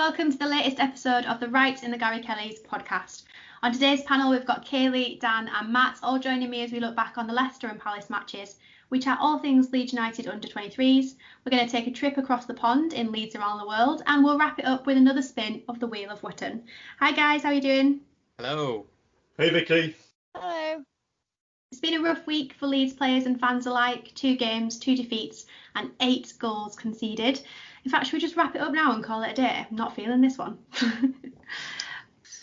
welcome to the latest episode of the Right in the Gary Kelly's podcast. On today's panel, we've got Kaylee, Dan and Matt all joining me as we look back on the Leicester and Palace matches. We chat all things Leeds United under 23s. We're going to take a trip across the pond in Leeds Around the World, and we'll wrap it up with another spin of the Wheel of Wootton. Hi guys, how are you doing? Hello. Hey Vicky. Hello. It's been a rough week for Leeds players and fans alike. 2 games, 2 defeats and 8 goals conceded. In fact, should we just wrap it up now and call it a day? I'm not feeling this one.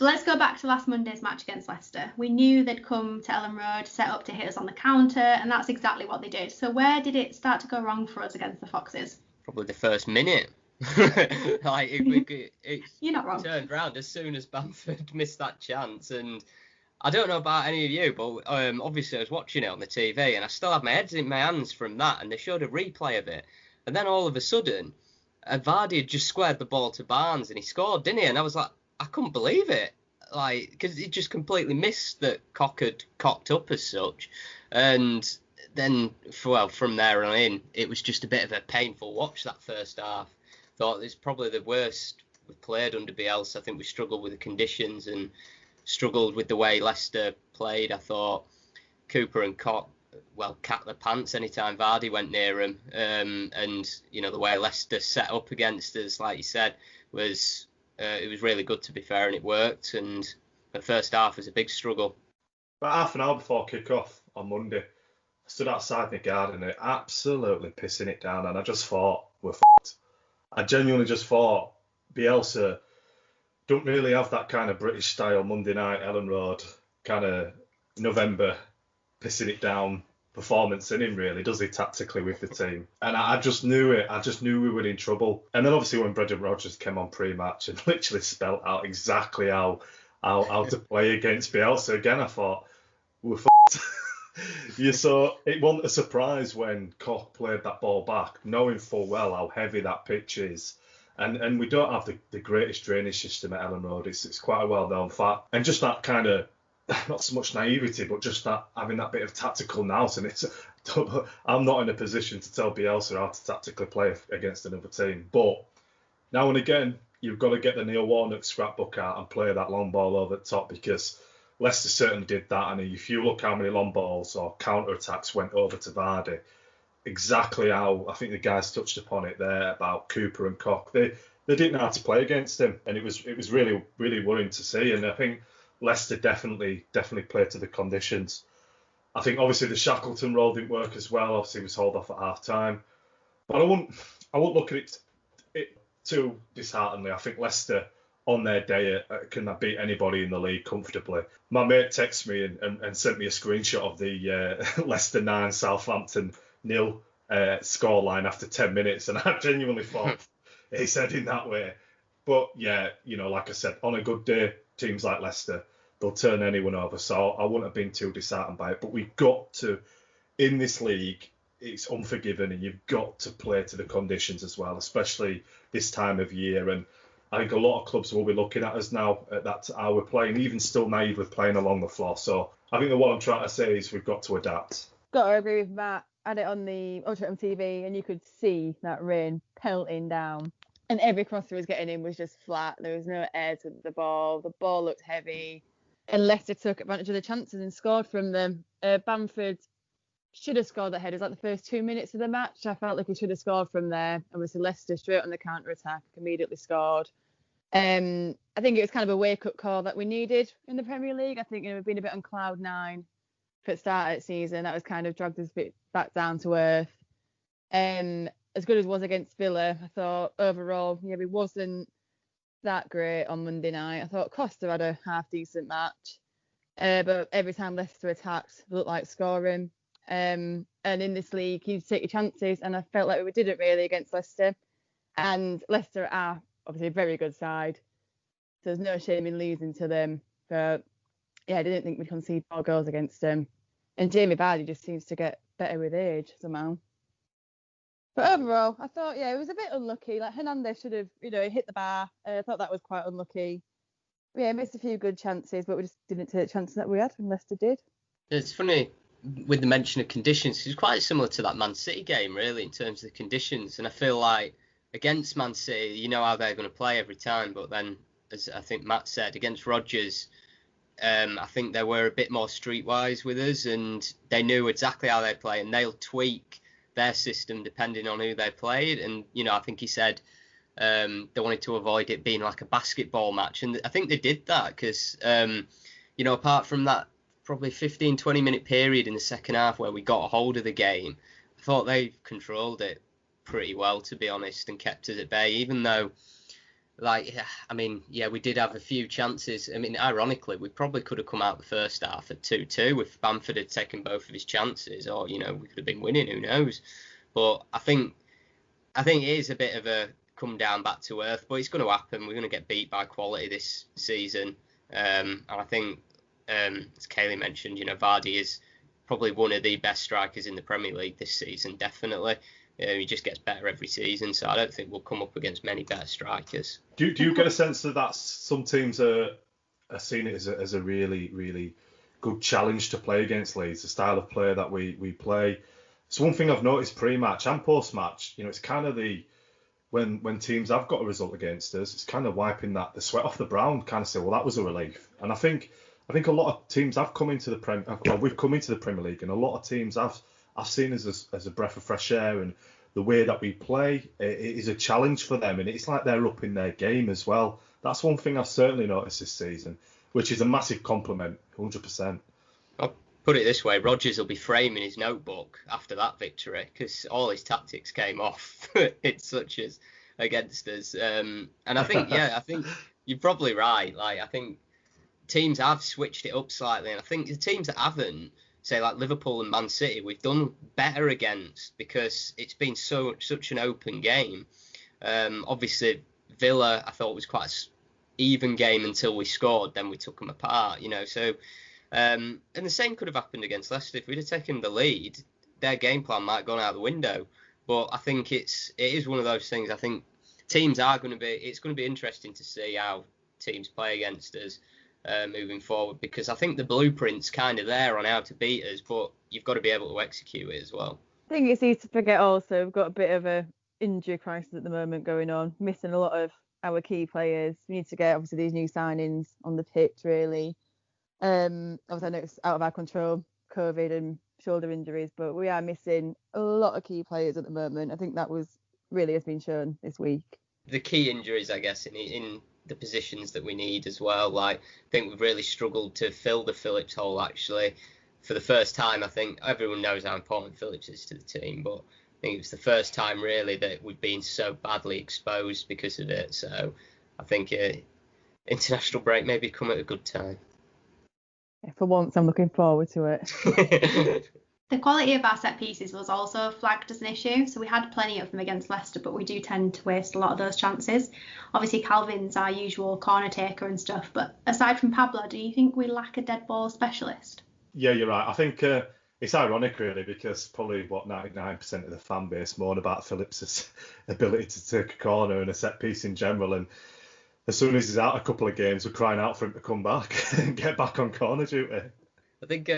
Let's go back to last Monday's match against Leicester. We knew they'd come to Ellen Road, set up to hit us on the counter, and that's exactly what they did. So where did it start to go wrong for us against the Foxes? Probably the first minute. You're not wrong. Turned round as soon as Bamford missed that chance, and I don't know about any of you, but obviously I was watching it on the TV, and I still had my head in my hands from that, and they showed a replay of it, and then all of a sudden, Vardy had just squared the ball to Barnes, and he scored, didn't he? And I was like, I couldn't believe it, because he just completely missed that Cock had cocked up as such, and then, from there on in, it was just a bit of a painful watch that first half. Thought it's probably the worst we've played under Bielsa. I think we struggled with the conditions and struggled with the way Leicester played. I thought Cooper and Cock, cat their pants anytime Vardy went near him. And, the way Leicester set up against us, like you said, was it was really good, to be fair, and it worked. And the first half was a big struggle. About half an hour before kick-off on Monday, I stood outside my garden and absolutely pissing it down, and I just thought, we're fucked. I genuinely just thought Bielsa don't really have that kind of British style Monday night Ellen Road kind of November pissing it down performance in him, really, does he, tactically with the team? And I just knew it. I just knew we were in trouble. And then obviously when Brendan Rodgers came on pre-match and literally spelt out exactly how to play against Bielsa, again I thought, we're fucked. So it wasn't a surprise when Koch played that ball back, knowing full well how heavy that pitch is. And we don't have the greatest drainage system at Ellen Road. It's quite a well-known fact. And just that kind of, not so much naivety, but just that having that bit of tactical nous. And I'm not in a position to tell Bielsa how to tactically play against another team. But now and again, you've got to get the Neil Warnock scrapbook out and play that long ball over the top, because Leicester certainly did that. And if you look how many long balls or counter-attacks went over to Vardy, exactly how, I think the guys touched upon it there about Cooper and Koch, they didn't know how to play against him. And it was really, really worrying to see. And I think Leicester definitely played to the conditions. I think obviously the Shackleton role didn't work as well. Obviously he was hauled off at half time. But I wouldn't look at it too dishearteningly. I think Leicester on their day can beat anybody in the league comfortably. My mate texted me and sent me a screenshot of the Leicester 9, Southampton 0 scoreline after 10 minutes, and I genuinely thought he's heading that way. But yeah, like I said, on a good day, teams like Leicester, they'll turn anyone over. So I wouldn't have been too disheartened by it. But we've got to, in this league, it's unforgiving, and you've got to play to the conditions as well, especially this time of year. And I think a lot of clubs will be looking at us now at that how we're playing, even still naive with playing along the floor. So I think that what I'm trying to say is we've got to adapt. Got to agree with Matt. I had it on TV, and you could see that rain pelting down, and every cross he was getting in was just flat. There was no air to the ball. The ball looked heavy, and Leicester took advantage of the chances and scored from them. Bamford should have scored that header. It was like the first 2 minutes of the match. I felt like he should have scored from there. Obviously, Leicester straight on the counter-attack, immediately scored. I think it was kind of a wake-up call that we needed in the Premier League. I think we've been a bit on cloud 9 for the start of the season. That was kind of dragged us a bit back down to earth. As good as it was against Villa, I thought overall, he wasn't that great on Monday night. I thought Costa had a half-decent match. But every time Leicester attacked, it looked like scoring. And in this league, you take your chances, and I felt like we didn't really against Leicester. And Leicester are obviously a very good side, so there's no shame in losing to them. But yeah, I didn't think we'd concede 4 goals against them. And Jamie Vardy just seems to get better with age somehow. But overall, I thought, it was a bit unlucky. Like Hernandez should have, hit the bar. I thought that was quite unlucky. Yeah, missed a few good chances, but we just didn't take the chances that we had, and Leicester did. It's funny with the mention of conditions. It's quite similar to that Man City game, really, in terms of the conditions. And I feel like against Man City, you know how they're going to play every time. But then, as I think Matt said, against Rodgers, I think they were a bit more streetwise with us, and they knew exactly how they play, and they'll tweak their system depending on who they played. And I think he said they wanted to avoid it being like a basketball match, and I think they did that because apart from that probably 15-20 minute period in the second half where we got a hold of the game, I thought they controlled it pretty well, to be honest, and kept us at bay, even though we did have a few chances. I mean, ironically, we probably could have come out the first half at 2-2 if Bamford had taken both of his chances, or we could have been winning, who knows. But I think it is a bit of a come down back to earth, but it's going to happen. We're going to get beat by quality this season, and I think as Kaylee mentioned, Vardy is probably one of the best strikers in the Premier League this season, definitely. He just gets better every season, so I don't think we'll come up against many better strikers. Do you get a sense that some teams are seeing it as a really, really good challenge to play against Leeds, the style of play that we play? It's one thing I've noticed pre-match and post-match. It's kind of when teams have got a result against us, it's kind of wiping the sweat off the brow and kind of say, well, that was a relief. And I think a lot of teams have come into we've come into the Premier League, and a lot of teams I've seen as a breath of fresh air, and the way that we play it is a challenge for them, and it's like they're up in their game as well. That's one thing I've certainly noticed this season, which is a massive compliment, 100%. I'll put it this way, Rodgers will be framing his notebook after that victory because all his tactics came off in such as against us. And I think you're probably right. I think teams have switched it up slightly, and I think the teams that haven't, say like Liverpool and Man City, we've done better against because it's been such an open game. Obviously Villa I thought was quite an even game until we scored, then we took them apart, so and the same could have happened against Leicester. If we'd have taken the lead, their game plan might have gone out the window. But I think it is one of those things. I think teams it's going to be interesting to see how teams play against us moving forward, because I think the blueprint's kind of there on how to beat us, but you've got to be able to execute it as well. I think it's easy to forget also we've got a bit of a injury crisis at the moment going on, missing a lot of our key players. We need to get obviously these new signings on the pitch really. Obviously I know it's out of our control, COVID and shoulder injuries, but we are missing a lot of key players at the moment. I think that has been shown this week. The key injuries, I guess, in the positions that we need as well. I think we've really struggled to fill the Phillips hole, actually. For the first time, I think everyone knows how important Phillips is to the team, but I think it's the first time really that we've been so badly exposed because of it. So I think international break maybe come at a good time. Yeah, for once, I'm looking forward to it. The quality of our set pieces was also flagged as an issue. So we had plenty of them against Leicester, but we do tend to waste a lot of those chances. Obviously, Calvin's our usual corner taker and stuff. But aside from Pablo, do you think we lack a dead ball specialist? Yeah, you're right. I think it's ironic, really, because probably 99% of the fan base moan about Phillips' ability to take a corner and a set piece in general. And as soon as he's out a couple of games, we're crying out for him to come back and get back on corner duty. I think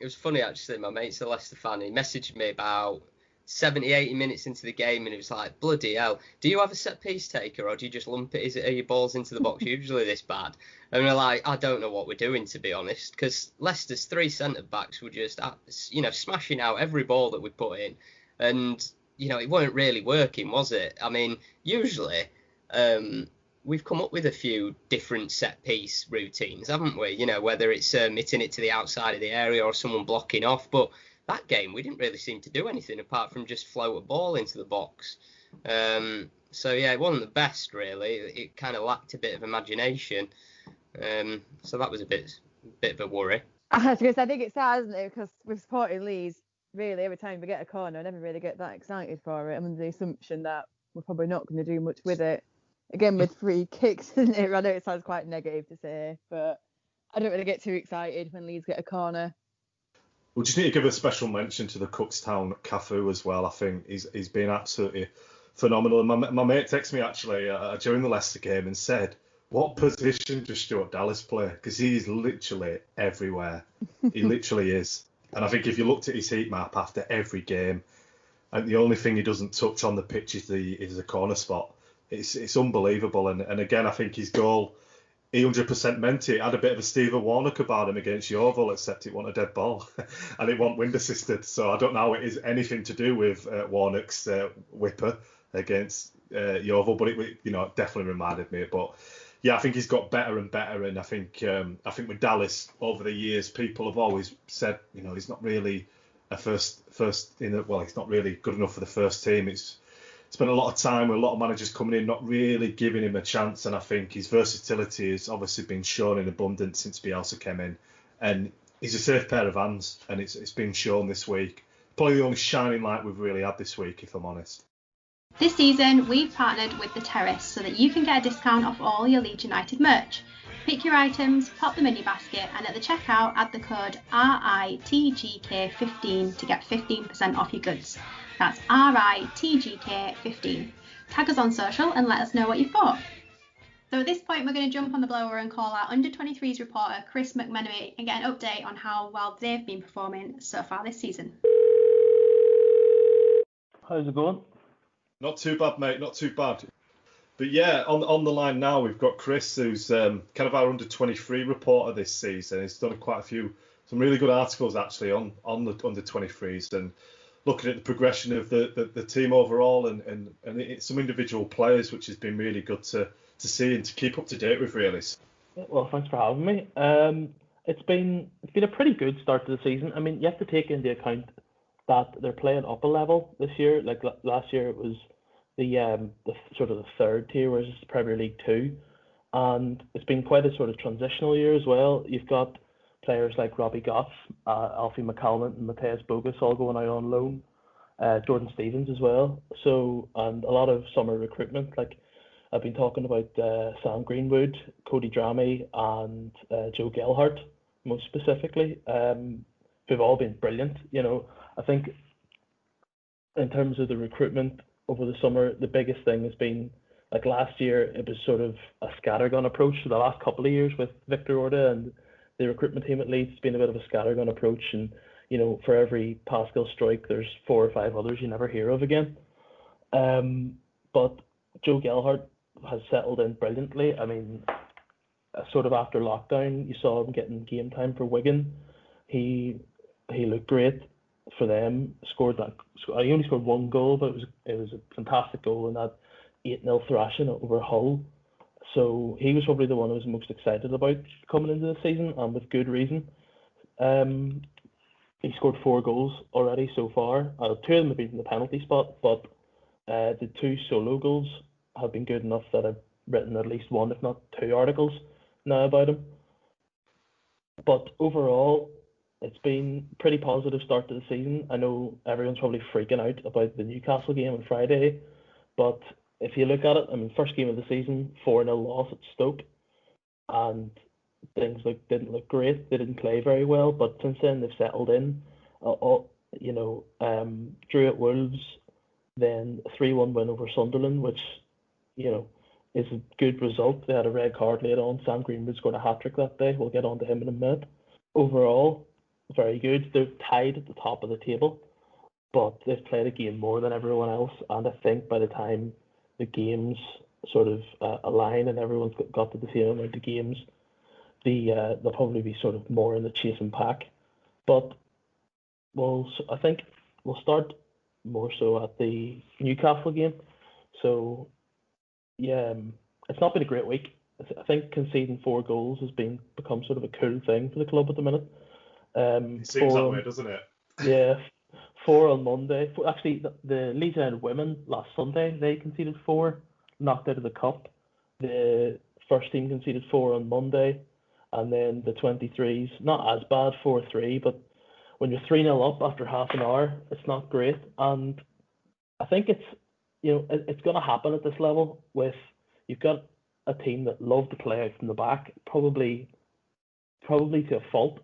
it was funny, actually. My mate's a Leicester fan. He messaged me about 70, 80 minutes into the game, and he was like, bloody hell, do you have a set-piece taker, or do you just lump it? Are your balls into the box usually this bad? And we're like, I don't know what we're doing, to be honest, because Leicester's three centre-backs were just, smashing out every ball that we put in. And, it weren't really working, was it? I mean, usually we've come up with a few different set-piece routines, haven't we? Whether it's hitting it to the outside of the area or someone blocking off. But that game, we didn't really seem to do anything apart from just float a ball into the box. So, yeah, it wasn't the best, really. It kind of lacked a bit of imagination. So that was a bit of a worry. I think it's sad, isn't it? Because we've supported Leeds, really, every time we get a corner, I never really get that excited for it. I'm under the assumption that we're probably not going to do much with it. Again, with free kicks, isn't it? I know it sounds quite negative to say, but I don't really get too excited when Leeds get a corner. We just need to give a special mention to the Cookstown Cafu as well. I think he's been absolutely phenomenal. And my mate texted me actually during the Leicester game and said, what position does Stuart Dallas play? Because he's literally everywhere. He literally is. And I think if you looked at his heat map after every game, and the only thing he doesn't touch on the pitch is the corner spot. It's unbelievable, and again, I think his goal, he 100% meant it. Had a bit of a Stephen Warnock about him against Yeovil, except it wasn't a dead ball and it wasn't wind assisted. So I don't know how it is anything to do with Warnock's whipper against Yeovil, but it definitely reminded me. But yeah, I think he's got better and better, and I think with Dallas over the years, people have always said, he's not really a first he's not really good enough for the first team. It's spent a lot of time with a lot of managers coming in, not really giving him a chance, and I think his versatility has obviously been shown in abundance since Bielsa came in, and he's a safe pair of hands, and it's been shown this week. Probably the only shining light we've really had this week, if I'm honest. This season, we've partnered with The Terrace so that you can get a discount off all your Leeds United merch. Pick your items, pop them in your basket, and at the checkout, add the code RITGK15 to get 15% off your goods. That's RITGK15. Tag us on social and let us know what you've bought. So at this point, we're going to jump on the blower and call our under-23s reporter, Chris McMenamy, and get an update on how well they've been performing so far this season. How's it going? Not too bad, mate, not too bad. But yeah, on the line now, we've got Chris, who's kind of our under-23 reporter this season. He's done some really good articles, actually, on the under-23s and looking at the progression of the team overall and some individual players, which has been really good to see and to keep up to date with, really. Well, thanks for having me. It's been a pretty good start to the season. I mean, you have to take into account that they're playing up a level this year. Like last year, it was the sort of the third tier, whereas it's Premier League 2, and it's been quite a sort of transitional year as well. You've got players like Robbie Goff, Alfie McCalmont and Matthias Bogus all going out on loan, Jordan Stevens as well. So, and a lot of summer recruitment, like I've been talking about Sam Greenwood, Cody Drammy and Joe Gelhardt most specifically, who've all been brilliant. I think in terms of the recruitment over the summer, the biggest thing has been, like last year, it was sort of a scattergun approach. So the last couple of years with Victor Orta and the recruitment team at Leeds, it's been a bit of a scattergun approach. And, for every Pascal Strike, there's 4 or 5 others you never hear of again. But Joe Gelhardt has settled in brilliantly. I mean, sort of after lockdown, you saw him getting game time for Wigan. He looked great for them. He only scored 1 goal, but it was a fantastic goal in that 8-0 thrashing over Hull. So he was probably the one I was most excited about coming into the season, and with good reason. He scored 4 goals already so far. 2 of them have been from the penalty spot, but the 2 solo goals have been good enough that I've written at least 1, if not 2 articles now about him. But overall, it's been a pretty positive start to the season. I know everyone's probably freaking out about the Newcastle game on Friday, but if you look at it, I mean, first game of the season, 4-0 loss at Stoke, and things didn't look great. They didn't play very well, but since then they've settled in. Drew at Wolves, then a 3-1 win over Sunderland, which is a good result. They had a red card later on. Sam Greenwood scored a hat-trick that day. We'll get on to him in a minute. Overall, very good. They're tied at the top of the table, but they've played a game more than everyone else, and I think by the time the games sort of align and everyone's got to the same amount of games, they'll probably be sort of more in the chasing pack. But I think we'll start more so at the Newcastle game. So yeah, it's not been a great week. I think conceding 4 goals has become sort of a cool thing for the club at the minute. It seems that way, doesn't it? Yeah, 4 on Monday. Actually, the Leeds United women last Sunday, they conceded 4, knocked out of the cup. The first team conceded 4 on Monday, and then the 23s, not as bad, 4-3, but when you're 3-0 up after half an hour, it's not great. And I think it's going to happen at this level. You've got a team that love to play out from the back, probably to a fault.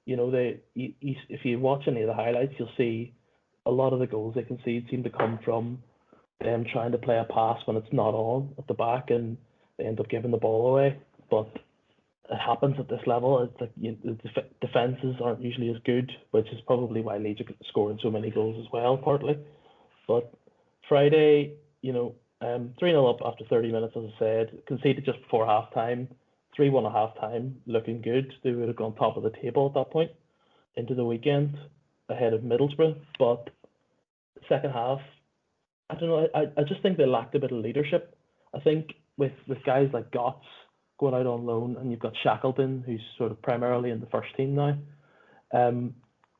If you watch any of the highlights, you'll see a lot of the goals they concede seem to come from them trying to play a pass when it's not on at the back, and they end up giving the ball away. But it happens at this level. It's like the defenses aren't usually as good, which is probably why Leeds are scoring so many goals as well, partly. But Friday, 3-0 up after 30 minutes, as I said, conceded just before half-time, 3-1 at half-time, looking good. They would have gone top of the table at that point into the weekend ahead of Middlesbrough. But second half, I don't know, I just think they lacked a bit of leadership. I think with guys like Gotts going out on loan, and you've got Shackleton, who's sort of primarily in the first team now,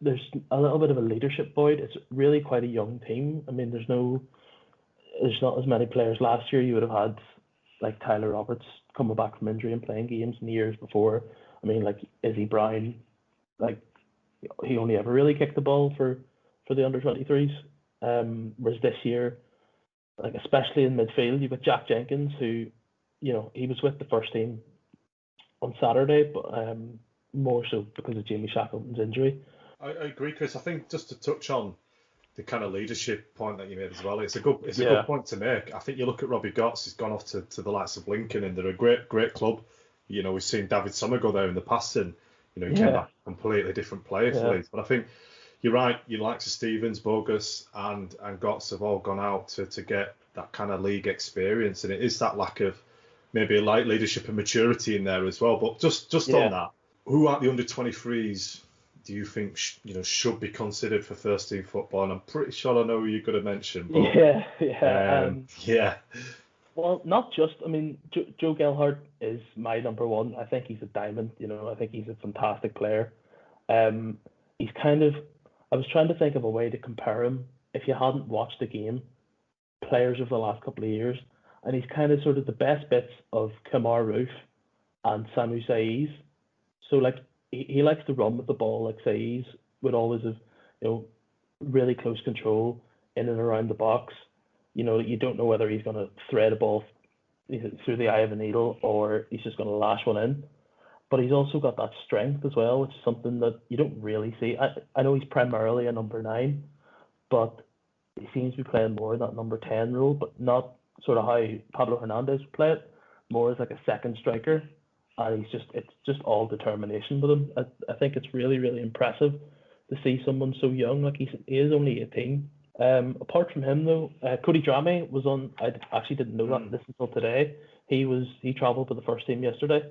there's a little bit of a leadership void. It's really quite a young team. I mean, there's not as many players. Last year you would have had like Tyler Roberts coming back from injury and playing games in the years before. I mean, like Izzy Brown, like he only ever really kicked the ball for the under-23s. Whereas this year, like especially in midfield, you've got Jack Jenkins, who, he was with the first team on Saturday, but more so because of Jamie Shackleton's injury. I agree, Chris. I think just to touch on the kind of leadership point that you made as well, it's a good point to make. I think you look at Robbie Gotts, he's gone off to the likes of Lincoln, and they're a great club. We've seen David Sommer go there in the past, and he came back a completely different player for Leeds. But I think you're right. You likes of Stevens, Bogus, and Gotts have all gone out to get that kind of league experience, and it is that lack of maybe a light leadership and maturity in there as well. But just on that, who are the under-23s? Do you think should be considered for first team football? And I'm pretty sure I know who you're going to mention. But, Well, not just. I mean, Joe Gelhardt is my number one. I think he's a diamond. I think he's a fantastic player. He's kind of. I was trying to think of a way to compare him if you hadn't watched the game, players of the last couple of years, and he's kind of sort of the best bits of Kamar Roof and Samu Saiz. So like. He likes to run with the ball, like Saiz would always have, really close control in and around the box. You don't know whether he's going to thread a ball through the eye of a needle or he's just going to lash one in. But he's also got that strength as well, which is something that you don't really see. I know he's primarily a number 9, but he seems to be playing more in that number 10 role, but not sort of how Pablo Hernandez would play it, more as like a second striker. And it's just all determination with him. I think it's really, really impressive to see someone so young. Like he is only 18. Apart from him though, Cody Drameh was on. I actually didn't know this until today. He travelled with the first team yesterday.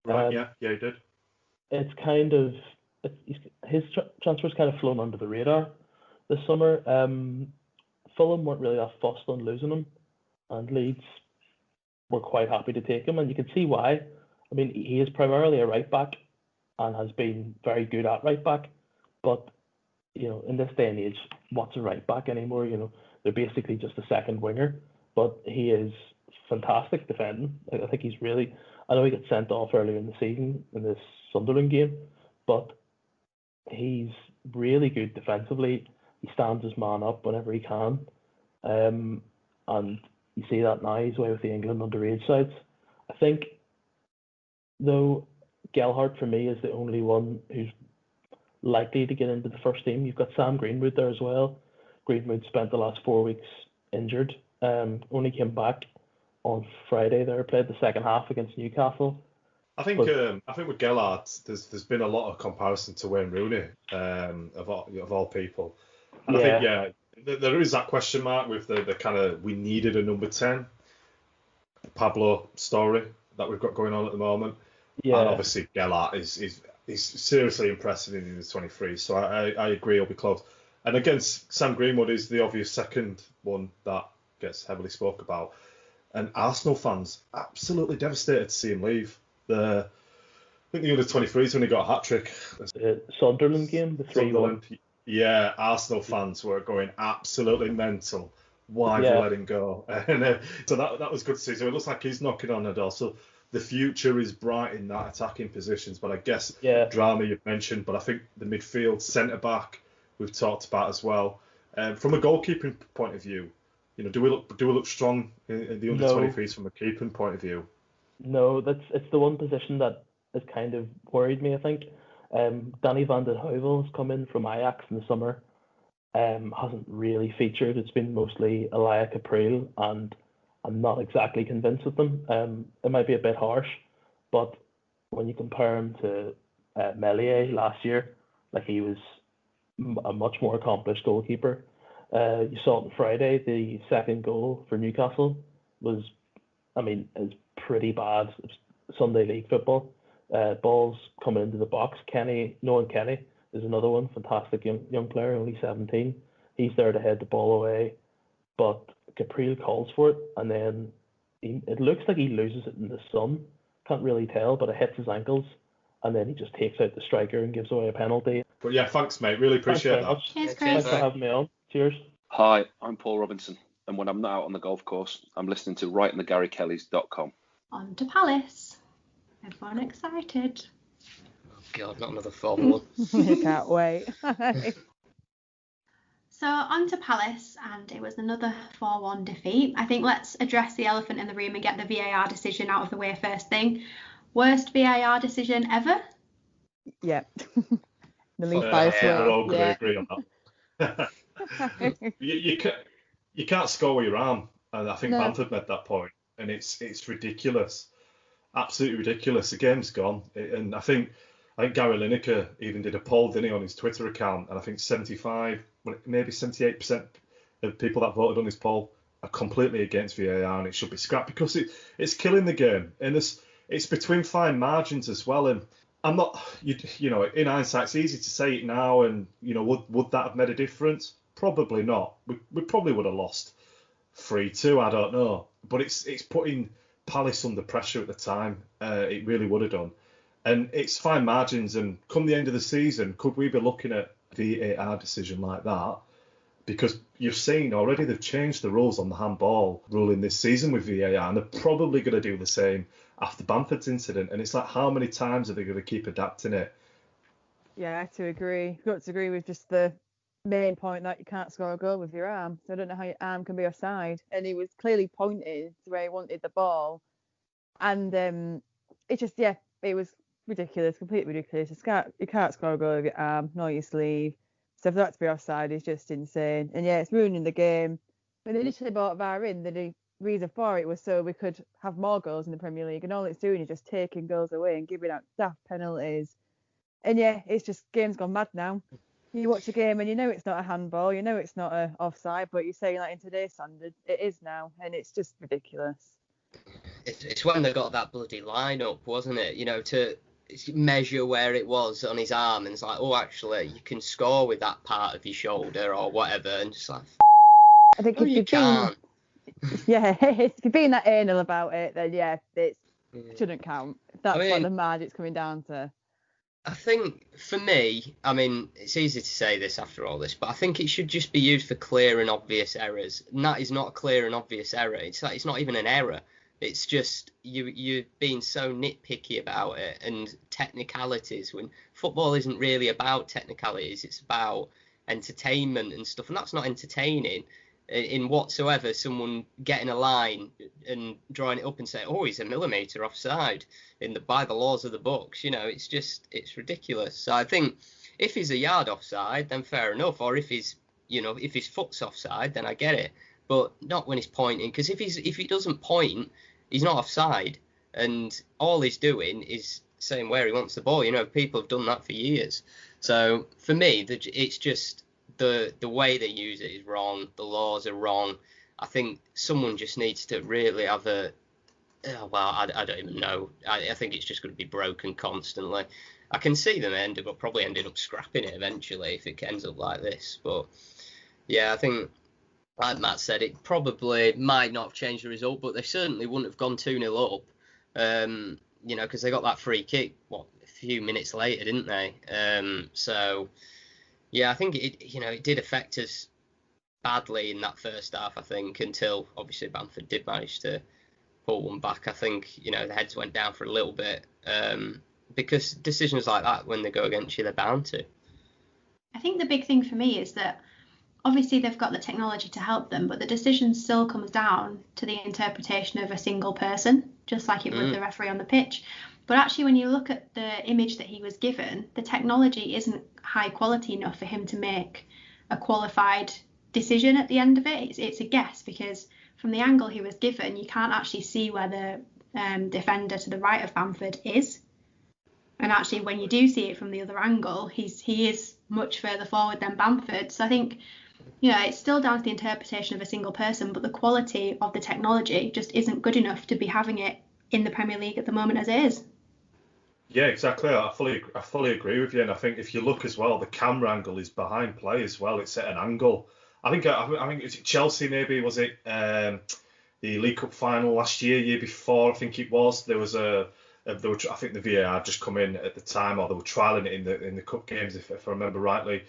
Right. He did. It's kind of his transfer's kind of flown under the radar this summer. Fulham weren't really that fussed on losing him, and Leeds were quite happy to take him, and you can see why. I mean, he is primarily a right back and has been very good at right back. But, in this day and age, what's a right back anymore? They're basically just a second winger. But he is fantastic defending. I think he's really... I know he got sent off earlier in the season in this Sunderland game, but he's really good defensively. He stands his man up whenever he can. And you see that now. He's away with the England underage sides. I think... Though Gelhardt for me is the only one who's likely to get into the first team. You've got Sam Greenwood there as well. Greenwood spent the last 4 weeks injured. Only came back on Friday there, played the second half against Newcastle. I think with Gelhardt, there's been a lot of comparison to Wayne Rooney, of all people. And I think there is that question mark with the kind of we needed a number 10 Pablo story that we've got going on at the moment. Yeah. And obviously Gelhardt is seriously impressive in the 23, so I agree he'll be close. And against Sam Greenwood is the obvious second one that gets heavily spoke about. And Arsenal fans absolutely devastated to see him leave. I think the under-23s when he got a hat-trick. The Sunderland game, the 3-1. Yeah, Arsenal fans were going absolutely mental. Why have you let him go? And so that was good to see. So it looks like he's knocking on the door. So the future is bright in that attacking positions. But I guess Drameh you've mentioned, but I think the midfield, centre-back, we've talked about as well. From a goalkeeping point of view, do we look strong in the under-23s from a keeping point of view? No, it's the one position that has kind of worried me, I think. Danny van den Heuvel has come in from Ajax in the summer. Hasn't really featured. It's been mostly Elia Capril, and I'm not exactly convinced with them. It might be a bit harsh, but when you compare him to Meslier last year, like he was a much more accomplished goalkeeper. You saw it on Friday. The second goal for Newcastle was, is pretty bad. It's Sunday League football. Balls coming into the box. Nolan Kenny is another one. Fantastic young player, only 17. He's there to head the ball away, but Gabriel calls for it, and then it looks like he loses it in the sun. Can't really tell, but it hits his ankles, and then he just takes out the striker and gives away a penalty. But yeah, thanks, mate. Really appreciate that. Cheers, Chris. Thanks for having me on. Cheers. Hi, I'm Paul Robinson, and when I'm not out on the golf course, I'm listening to writingthegarykellys.com. On to Palace. Everyone excited. Oh God, not another 4-1. Can't wait. So on to Palace, and it was another 4-1 defeat. I think let's address the elephant in the room and get the VAR decision out of the way first thing. Worst VAR decision ever? Yeah. The least biased way. We're all going Yeah. to agree on that. you can't score with your arm, and I think No. Bamford made that point, and it's ridiculous, absolutely ridiculous. The game's gone, and I think Gary Lineker even did a poll, didn't he, on his Twitter account, and I think 78% of people that voted on his poll are completely against VAR, and it should be scrapped because it's killing the game, and it's between fine margins as well. And I'm not, in hindsight, it's easy to say it now, and would that have made a difference? Probably not. We probably would have lost 3-2. I don't know, but it's putting Palace under pressure at the time. It really would have done, and it's fine margins. And come the end of the season, could we be looking at VAR decision like that? Because you've seen already they've changed the rules on the handball ruling this season with VAR, and they're probably going to do the same after Bamford's incident. And it's like, how many times are they going to keep adapting it? Yeah, I have to agree. I've got to agree with just the main point that you can't score a goal with your arm. So I don't know how your arm can be offside. And he was clearly pointing to where he wanted the ball. And it was ridiculous, completely ridiculous. You can't score a goal with your arm, nor your sleeve. So for that to be offside is just insane. And yeah, it's ruining the game. When they initially brought VAR in, the reason for it was so we could have more goals in the Premier League. And all it's doing is just taking goals away and giving out daft penalties. And yeah, it's just, game's gone mad now. You watch a game and you know it's not a handball, you know it's not a offside, but you're saying that in today's standards, it is now. And it's just ridiculous. It's when they got that bloody line up, wasn't it? To measure where it was on his arm, and it's like, oh, actually, you can score with that part of your shoulder or whatever, and just like, I think you can't. If you're being that anal about it, then yeah, it shouldn't count. If that's what the magic's coming down to. I think, for me, it's easy to say this after all this, but I think it should just be used for clear and obvious errors. And that is not a clear and obvious error. It's not even an error. It's just you're being so nitpicky about it and technicalities, when football isn't really about technicalities. It's about entertainment and stuff, and that's not entertaining in whatsoever. Someone getting a line and drawing it up and saying, oh, he's a millimetre offside by the laws of the books. It's ridiculous. So I think if he's a yard offside, then fair enough. Or if his foot's offside, then I get it. But not when he's pointing, because if he doesn't point, he's not offside, and all he's doing is saying where he wants the ball. People have done that for years. So for me, it's just the way they use it is wrong. The laws are wrong. I think someone just needs to really have I don't even know. I think it's just going to be broken constantly. I can see them probably ending up scrapping it eventually if it ends up like this. But yeah, I think, like Matt said, it probably might not have changed the result, but they certainly wouldn't have gone 2-0 up, because they got that free kick, a few minutes later, didn't they? So, yeah, I think it did affect us badly in that first half, I think, until obviously Bamford did manage to pull one back. I think, the heads went down for a little bit, because decisions like that, when they go against you, they're bound to. I think the big thing for me is that obviously they've got the technology to help them, but the decision still comes down to the interpretation of a single person, just like it would the referee on the pitch. But actually, when you look at the image that he was given, the technology isn't high quality enough for him to make a qualified decision at the end of it. It's a guess, because from the angle he was given, you can't actually see where the defender to the right of Bamford is. And actually, when you do see it from the other angle, he is much further forward than Bamford. So I think It's still down to the interpretation of a single person, but the quality of the technology just isn't good enough to be having it in the Premier League at the moment as it is. Yeah, exactly. I fully agree with you. And I think if you look as well, the camera angle is behind play as well. It's at an angle. I think it's Chelsea, maybe, was it the League Cup final last year before, I think it was. There was I think the VAR just come in at the time, or they were trialling it in the cup games, if I remember rightly.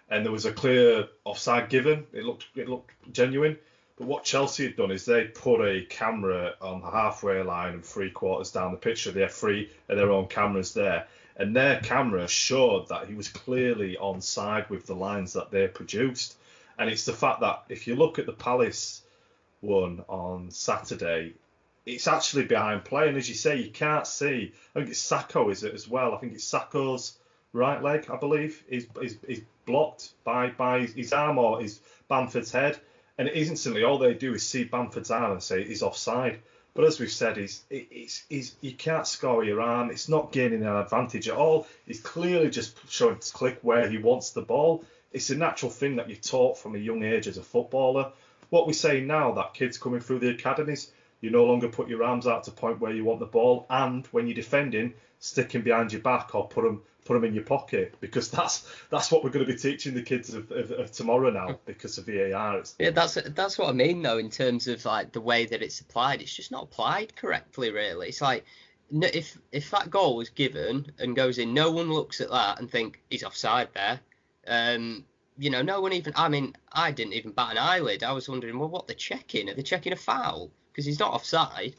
And there was a clear offside given. It looked genuine. But what Chelsea had done is they put a camera on the halfway line and 3/4 down the pitch. So they have 3 of their own cameras there. And their camera showed that he was clearly onside with the lines that they produced. And it's the fact that if you look at the Palace one on Saturday, it's actually behind play. And as you say, you can't see. I think it's Sacco, is it, as well? I think it's Sacco's right leg, I believe, is blocked by his arm or his Bamford's head. And instantly, all they do is see Bamford's arm and say he's offside. But as we've said, you can't score your arm. It's not gaining an advantage at all. He's clearly just showing to click where he wants the ball. It's a natural thing that you're taught from a young age as a footballer. What we say now, that kids coming through the academies, you no longer put your arms out to point where you want the ball, and when you're defending, stick him behind your back or put them in your pocket, because that's what we're going to be teaching the kids of tomorrow now because of VAR. Yeah, that's what I mean though, in terms of like the way that it's applied. It's just not applied correctly, really. It's like, if that goal was given and goes in, no one looks at that and think he's offside there. No one even. I mean, I didn't even bat an eyelid. I was wondering, well, what they're checking? Are they checking a foul? Because he's not offside.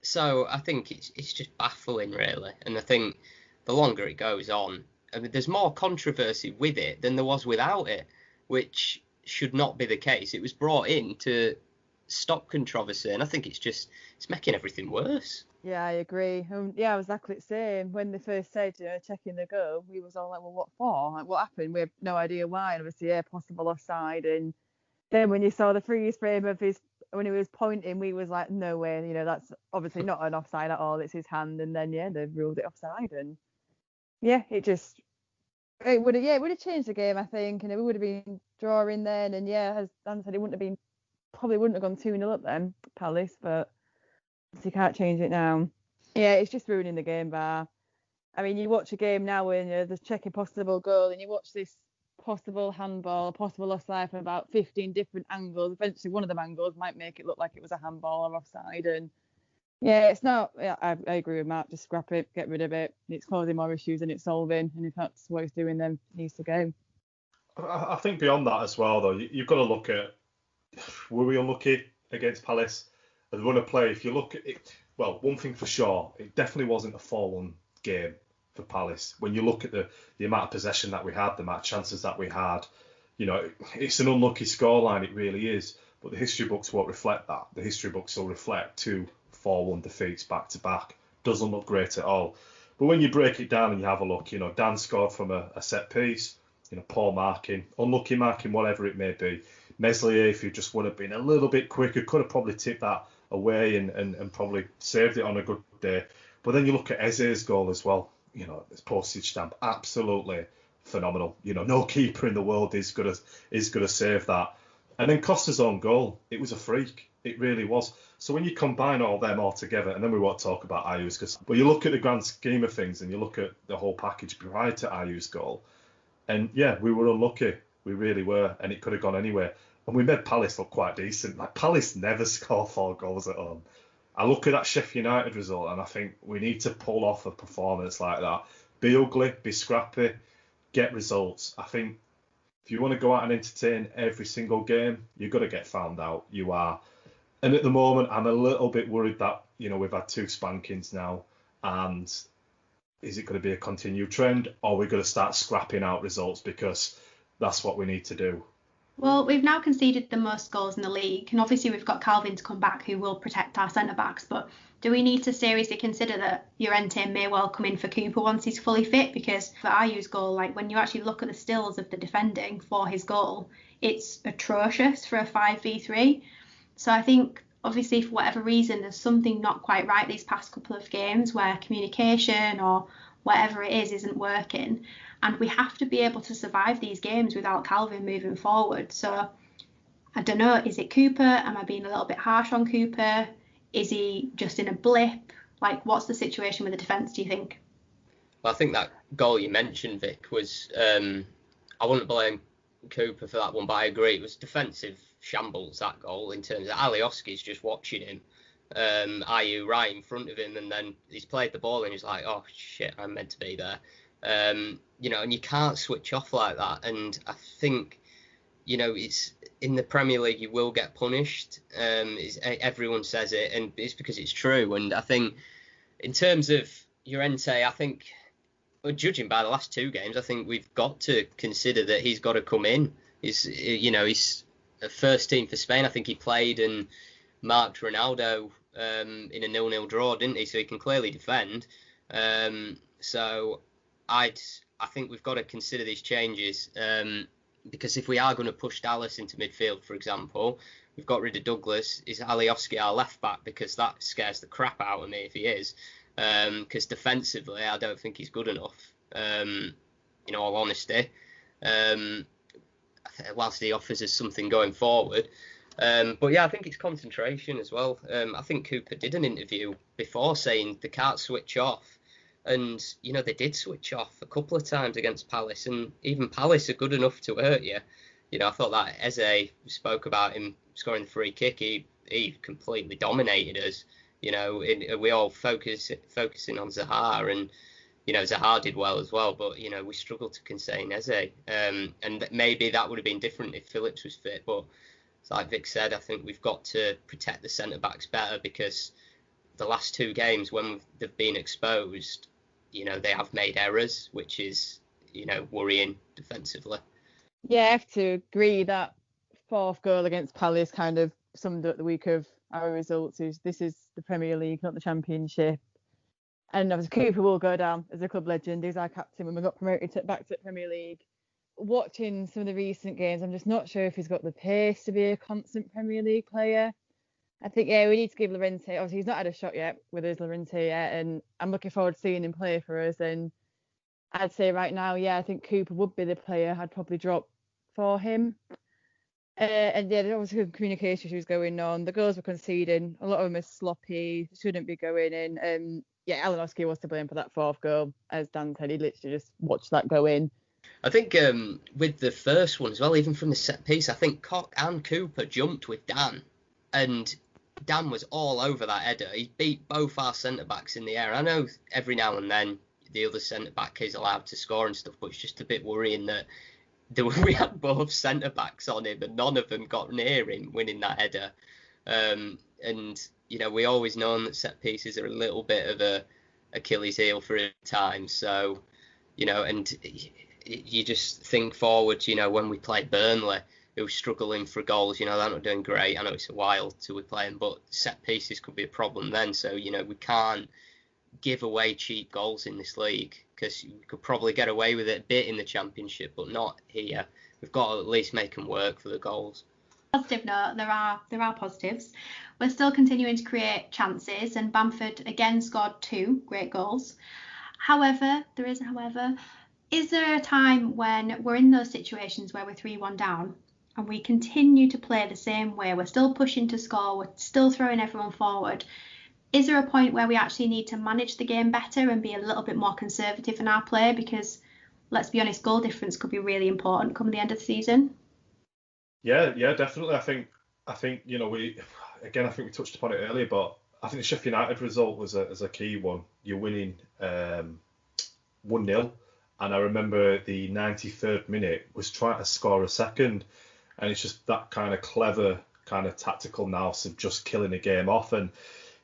So I think it's just baffling, really. And I think the longer it goes on, I mean, there's more controversy with it than there was without it, which should not be the case. It was brought in to stop controversy, and I think it's making everything worse. Yeah, I agree. I was exactly the same. When they first said, checking the goal, we was all like, well, what for? Like, what happened? We have no idea why. And obviously, possible offside. And then when you saw the freeze frame of when he was pointing, we was like, no way. That's obviously not an offside at all. It's his hand. And then, they ruled it offside. And it would have changed the game, I think. And it would have been drawing then. And as Dan said, it probably wouldn't have gone 2-0 up then, Palace, but you can't change it now. Yeah, it's just ruining the game, bar. I mean, you watch a game now and there's checking possible goal, and you watch this possible handball, possible offside from about 15 different angles. Eventually, one of them angles might make it look like it was a handball or offside. And it's not. Yeah, I agree with Matt. Just scrap it, get rid of it. It's causing more issues than it's solving. And if that's what it's doing, then it needs to go. I think beyond that as well, though, you've got to look at, were we unlucky against Palace? The run of play, if you look at it, well, one thing for sure, it definitely wasn't a 4-1 game for Palace. When you look at the amount of possession that we had, the amount of chances that we had, it's an unlucky scoreline, it really is. But the history books won't reflect that. The history books will reflect 2 4-1 defeats back to back. Doesn't look great at all. But when you break it down and you have a look, Dan scored from a set piece, poor marking, unlucky marking, whatever it may be. Meslier, if he just would have been a little bit quicker, could have probably tipped that away and probably saved it on a good day. But then you look at Eze's goal as well. This postage stamp, absolutely phenomenal. No keeper in the world is gonna save that. And then Costa's own goal, it was a freak. It really was. So when you combine all them all together, and then we won't talk about Ayu's, but you look at the grand scheme of things and you look at the whole package prior to Ayu's goal, and we were unlucky. We really were, and it could have gone anywhere. And we made Palace look quite decent. Like, Palace never score 4 goals at home. I look at that Sheffield United result and I think we need to pull off a performance like that. Be ugly, be scrappy, get results. I think if you want to go out and entertain every single game, you've got to get found out. You are. And at the moment, I'm a little bit worried that, we've had 2 spankings now. And is it going to be a continued trend, or are we going to start scrapping out results because that's what we need to do? Well, we've now conceded the most goals in the league, and obviously we've got Calvin to come back who will protect our centre-backs, but do we need to seriously consider that Llorente may well come in for Cooper once he's fully fit? Because for Ayu's goal, like, when you actually look at the stills of the defending for his goal, it's atrocious for a 5v3. So I think, obviously, for whatever reason, there's something not quite right these past couple of games where communication or whatever it is isn't working. And we have to be able to survive these games without Calvin moving forward. So I don't know, is it Cooper? Am I being a little bit harsh on Cooper? Is he just in a blip? Like, what's the situation with the defence, do you think? Well, I think that goal you mentioned, Vic, was, I wouldn't blame Cooper for that one, but I agree, it was defensive shambles, that goal, in terms of Alioski's just watching him, Ayew right in front of him, and then he's played the ball and he's like, oh shit, I'm meant to be there. You know, and you can't switch off like that. And I think, you know, it's in the Premier League, you will get punished. Everyone says it, and it's because it's true. And I think in terms of Llorente, I think, judging by the last two games, I think we've got to consider that he's got to come in. He's a first team for Spain. I think he played and marked Ronaldo in a 0-0 draw, didn't he? So he can clearly defend. So I think we've got to consider these changes, because if we are going to push Dallas into midfield, for example, we've got rid of Douglas. Is Alioski our left back? Because that scares the crap out of me if he is. Because defensively, I don't think he's good enough, in all honesty. Whilst he offers us something going forward. But yeah, I think it's concentration as well. I think Cooper did an interview before saying they can't switch off. And, you know, they did switch off a couple of times against Palace, and even Palace are good enough to hurt you. You know, I thought that Eze spoke about him scoring the free kick. He completely dominated us. You know, we all focusing on Zaha, and, you know, Zaha did well as well, but, you know, we struggled to contain Eze. And maybe that would have been different if Phillips was fit, but like Vic said, I think we've got to protect the centre-backs better, because the last two games when they've been exposed, you know, they have made errors, which is, you know, worrying defensively. Yeah, I have to agree that fourth goal against Palace kind of summed up the week of our results. This is the Premier League, not the Championship. And obviously Cooper will go down as a club legend. He's our captain when we got promoted back to the Premier League. Watching some of the recent games, I'm just not sure if he's got the pace to be a constant Premier League player. I think, yeah, we need to give Llorente, obviously he's not had a shot yet with his Llorente yet, and I'm looking forward to seeing him play for us. And I'd say right now, yeah, I think Cooper would be the player I'd probably drop for him. And yeah, there was some communication issues going on. The goals were conceding. A lot of them are sloppy, shouldn't be going in. Yeah, Alioski was to blame for that fourth goal. As Dan said, he literally just watched that go in. I think with the first one as well, even from the set piece, I think Koch and Cooper jumped with Dan, and Dan was all over that header. He beat both our centre-backs in the air. I know every now and then the other centre-back is allowed to score and stuff, but it's just a bit worrying that we had both centre-backs on him and none of them got near him winning that header. And, you know, we always known that set pieces are a little bit of a Achilles heel for him at times. So, you know, and you just think forward, you know, when we played Burnley, who was struggling for goals, you know, they're not doing great. I know it's a while till we play them, but set pieces could be a problem then. So, you know, we can't give away cheap goals in this league, because you could probably get away with it a bit in the Championship, but not here. We've got to at least make them work for the goals. Positive note, there are positives. We're still continuing to create chances, and Bamford again scored 2 great goals. However, is there a time when we're in those situations where we're 3-1 down and we continue to play the same way? We're still pushing to score, we're still throwing everyone forward. Is there a point where we actually need to manage the game better and be a little bit more conservative in our play? Because, let's be honest, goal difference could be really important come the end of the season. Yeah, definitely. I think you know, I think we touched upon it earlier, but I think the Sheffield United result was a key one. You're winning 1-0, and I remember the 93rd minute was trying to score a second, and it's just that kind of clever, kind of tactical nous of just killing the game off. And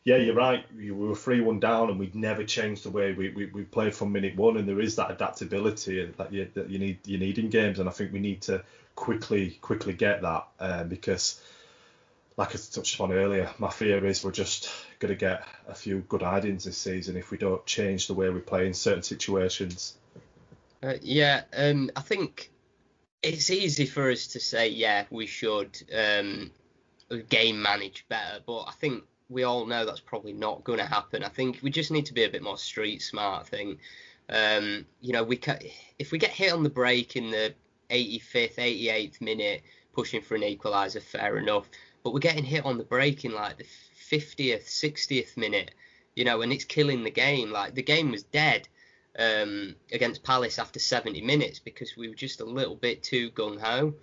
yeah, you're right. We were 3-1 down, and we'd never changed the way we played from minute one. And there is that adaptability that you need in games, and I think we need to quickly get that, because, like I touched upon earlier, my fear is we're just going to get a few good hidings this season if we don't change the way we play in certain situations. I think it's easy for us to say, yeah, we should game manage better, but I think we all know that's probably not going to happen. I think we just need to be a bit more street smart. I think If we get hit on the break in the 85th, 88th minute, pushing for an equaliser, fair enough. But we're getting hit on the break in like the 50th, 60th minute, and it's killing the game. Like, the game was dead against Palace after 70 minutes because we were just a little bit too gung-ho.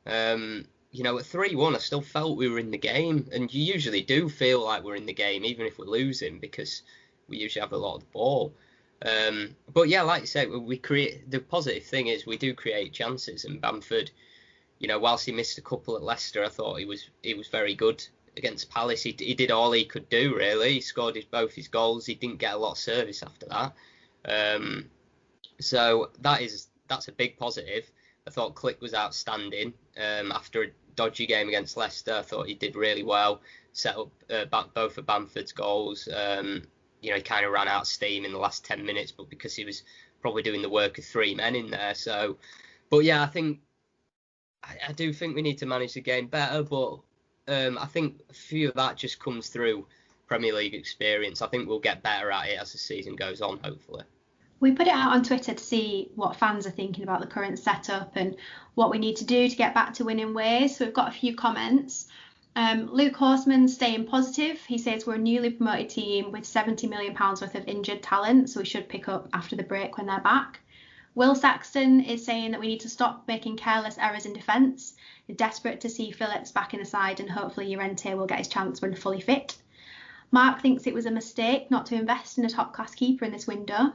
At 3-1, I still felt we were in the game, and you usually do feel like we're in the game, even if we're losing, because we usually have a lot of the ball. But yeah, like you say, the positive thing is we do create chances, and Bamford, whilst he missed a couple at Leicester, I thought he was very good against Palace. He did all he could do, really. He scored both his goals. He didn't get a lot of service after that. So that's a big positive. I thought Klich was outstanding. After a dodgy game against Leicester, I thought he did really well. Set up both of Bamford's goals. He kind of ran out of steam in the last 10 minutes, but because he was probably doing the work of 3 men in there. So, but yeah, I do think we need to manage the game better, but I think a few of that just comes through Premier League experience. I think we'll get better at it as the season goes on, hopefully. We put it out on Twitter to see what fans are thinking about the current setup and what we need to do to get back to winning ways. So we've got a few comments. Luke Horseman's staying positive. He says we're a newly promoted team with £70 million worth of injured talent, so we should pick up after the break when they're back. Will Saxton is saying that we need to stop making careless errors in defence. We're desperate to see Phillips back in the side, and hopefully Llorente will get his chance when fully fit. Mark thinks it was a mistake not to invest in a top-class keeper in this window.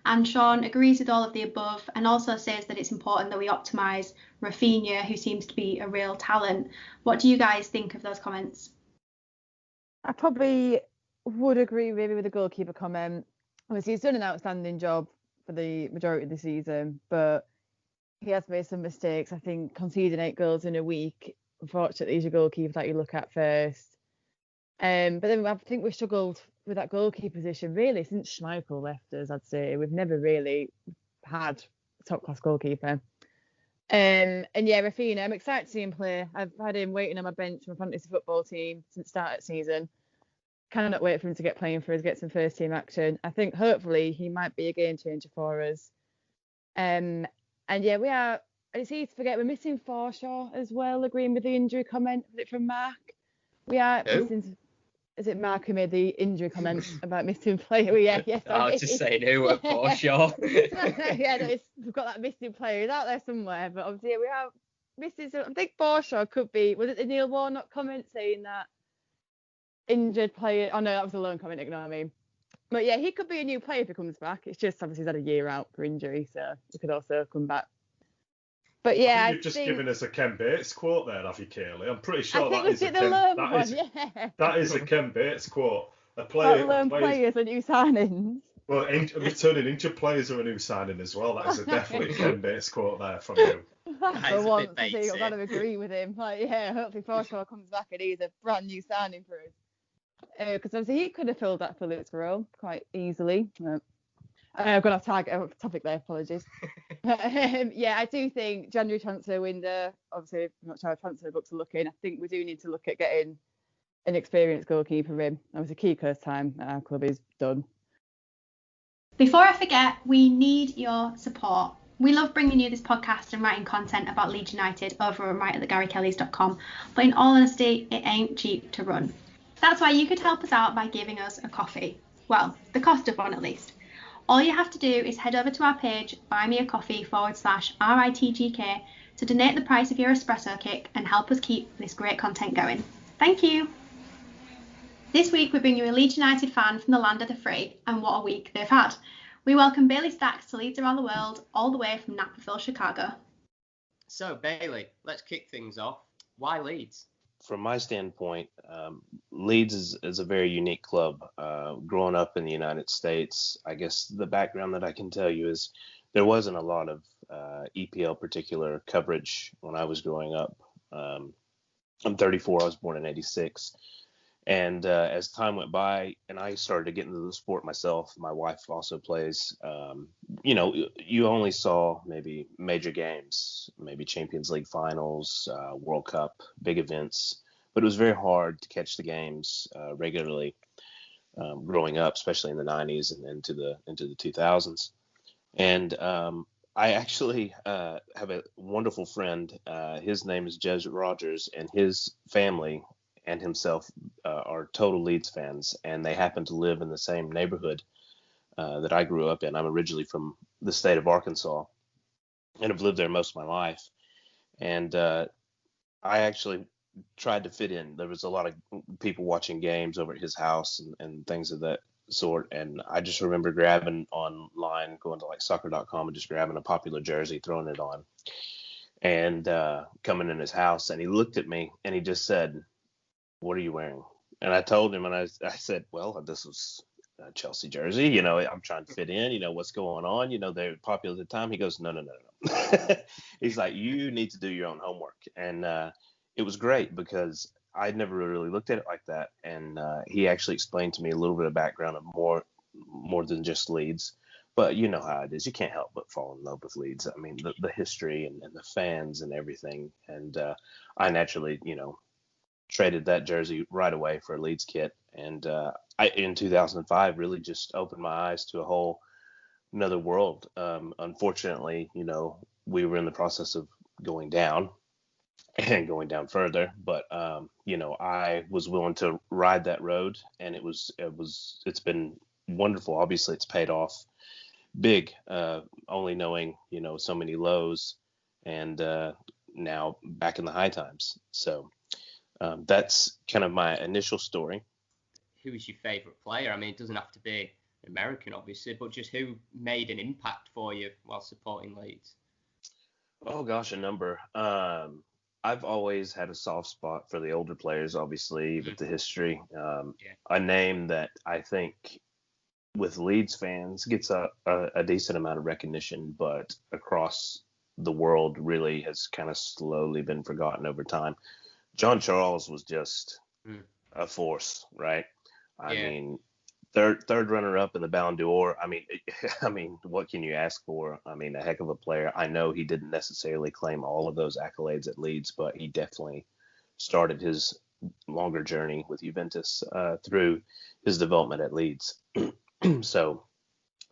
And Sean agrees with all of the above and also says that it's important that we optimise Rafinha, who seems to be a real talent. What do you guys think of those comments? I probably would agree maybe with the goalkeeper comment. Obviously, he's done an outstanding job for the majority of the season, but he has made some mistakes. I think conceding 8 goals in a week, unfortunately, is your goalkeeper that you look at first. But then I think we've struggled with that goalkeeper position really since Schmeichel left us, I'd say. We've never really had a top-class goalkeeper. And yeah, Rafinha, I'm excited to see him play. I've had him waiting on my bench for my fantasy football team since the start of the season. Cannot wait for him to get playing for us, get some first-team action. I think hopefully he might be a game-changer for us. And yeah, it's easy to forget we're missing Forshaw as well, agreeing with the injury comment. Was it from Mark? We are missing... Is it Mark who made the injury comment about missing player? Yeah. I was just saying who at Forshaw. We've got that missing player. He's out there somewhere, but obviously we are missing. I think Forshaw could be. Was it the Neil Warnock comment saying that injured player? Oh no, that was a lone comment. Ignore me. But yeah, he could be a new player if he comes back. It's just obviously he's had a year out for injury, so he could also come back. But yeah, you've just given us a Ken Bates quote there, have you, Kaylee? I'm pretty sure that is a Ken Bates quote. A player, players are new signings. Well, returning injured players are a new signing as well. That is a definitely Ken Bates quote there from you. For once, I think I've got to agree with him. Hopefully Forshaw comes back and he's a brand new signing for us. Because obviously he could have filled that Phillips role quite easily. I've got a topic there, apologies. Yeah, I do think January transfer window, obviously I'm not sure how transfer books are looking. I think we do need to look at getting an experienced goalkeeper in. Obviously Kiko's time at our club is done. Before I forget, we need your support. We love bringing you this podcast and writing content about Leeds United over on writeatthegarykellys.com, but in all honesty, it ain't cheap to run. That's why you could help us out by giving us a coffee. Well, the cost of one at least. All you have to do is head over to our page, buymeacoffee.com/RITGK to donate the price of your espresso kick and help us keep this great content going. Thank you. This week we bring you a Leeds United fan from the land of the free, and what a week they've had. We welcome Bailey Stacks to Leeds Around the World, all the way from Napperville, Chicago. So Bailey, let's kick things off. Why Leeds? From my standpoint, Leeds is a very unique club. Growing up in the United States, I guess the background that I can tell you is there wasn't a lot of EPL particular coverage when I was growing up. I'm 34. I was born in 86. And as time went by and I started to get into the sport myself, my wife also plays, you only saw maybe major games, maybe Champions League finals, World Cup, big events. But it was very hard to catch the games regularly growing up, especially in the 90s and into the 2000s. And I actually have a wonderful friend. His name is Jez Rogers, and his family and himself are total Leeds fans, and they happen to live in the same neighborhood that I grew up in. I'm originally from the state of Arkansas and have lived there most of my life. And I actually tried to fit in. There was a lot of people watching games over at his house and things of that sort. And I just remember grabbing online, going to like soccer.com and just grabbing a popular jersey, throwing it on, and coming in his house. And he looked at me and he just said, "What are you wearing?" And I told him, and I said, "Well, this was a Chelsea jersey. I'm trying to fit in. What's going on? They're popular at the time." He goes, "No, no, no, no." He's like, "You need to do your own homework." And it was great because I'd never really looked at it like that. And he actually explained to me a little bit of background of more than just Leeds. But you know how it is. You can't help but fall in love with Leeds. I mean, the history and the fans and everything. And I naturally, traded that jersey right away for a Leeds kit. And in 2005, really just opened my eyes to a whole another world. Unfortunately, we were in the process of going down and going down further, but I was willing to ride that road, and it's been wonderful. Obviously, it's paid off big, only knowing so many lows, and now back in the high times. So that's kind of my initial story. Who is your favourite player? I mean, it doesn't have to be American, obviously, but just who made an impact for you while supporting Leeds? Oh gosh, a number. I've always had a soft spot for the older players, obviously, with the history. A name that I think with Leeds fans gets a decent amount of recognition, but across the world really has kind of slowly been forgotten over time. John Charles was just a force, right? I mean, third runner up in the Ballon d'Or. I mean, what can you ask for? I mean, a heck of a player. I know he didn't necessarily claim all of those accolades at Leeds, but he definitely started his longer journey with Juventus through his development at Leeds. So